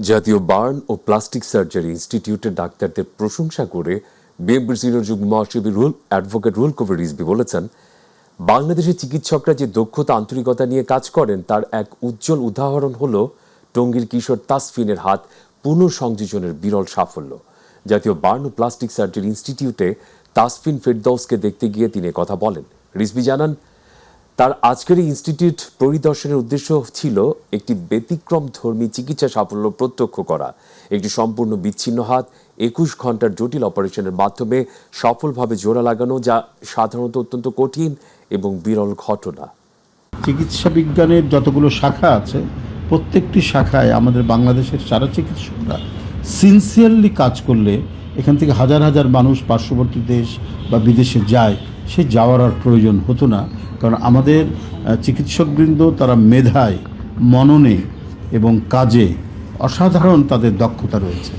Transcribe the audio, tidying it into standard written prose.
জাতীয় বার্ন ও plastic surgery ইনস্টিটিউটের ডাক্তারদের প্রশংসা করে বিএনপির সিনিয়র যুগ্ম মহাসচিব অ্যাডভোকেট রুহুল কবির রিজভী বলেছেন, বাংলাদেশের চিকিৎসকরা যে দক্ষতা আন্তরিকতা নিয়ে কাজ করেন তার এক উজ্জ্বল উদাহরণ হল টঙ্গীর কিশোর তাসফিনের হাত পুনঃসংযোজনের বিরল সাফল্য। জাতীয় বার্ন ও প্লাস্টিক সার্জারি ইনস্টিটিউটে তাসফিন ফেরদৌসকে দেখতে গিয়ে তিনি কথা বলেন। রিজভী জানান, তার আজকের ইনস্টিটিউট পরিদর্শনের উদ্দেশ্য ছিল একটি ব্যতিক্রমধর্মী চিকিৎসা সাফল্য প্রত্যক্ষ করা। একটি সম্পূর্ণ বিচ্ছিন্ন হাত ২১ ঘন্টার জটিল অপারেশনের মাধ্যমে সফলভাবে জোড়া লাগানো, যা সাধারণত অত্যন্ত কঠিন এবং বিরল ঘটনা। চিকিৎসা বিজ্ঞানের যতগুলো শাখা আছে, প্রত্যেকটি শাখায় আমাদের বাংলাদেশের সারা চিকিৎসকরা সিনসিয়ারলি কাজ করলে এখান থেকে হাজার হাজার মানুষ পার্শ্ববর্তী দেশ বা বিদেশে যায়, সে যাওয়ার আর প্রয়োজন হতো না। কারণ আমাদের চিকিৎসকবৃন্দ তারা মেধায়, মননে এবং কাজে অসাধারণ তাদের দক্ষতা রয়েছে।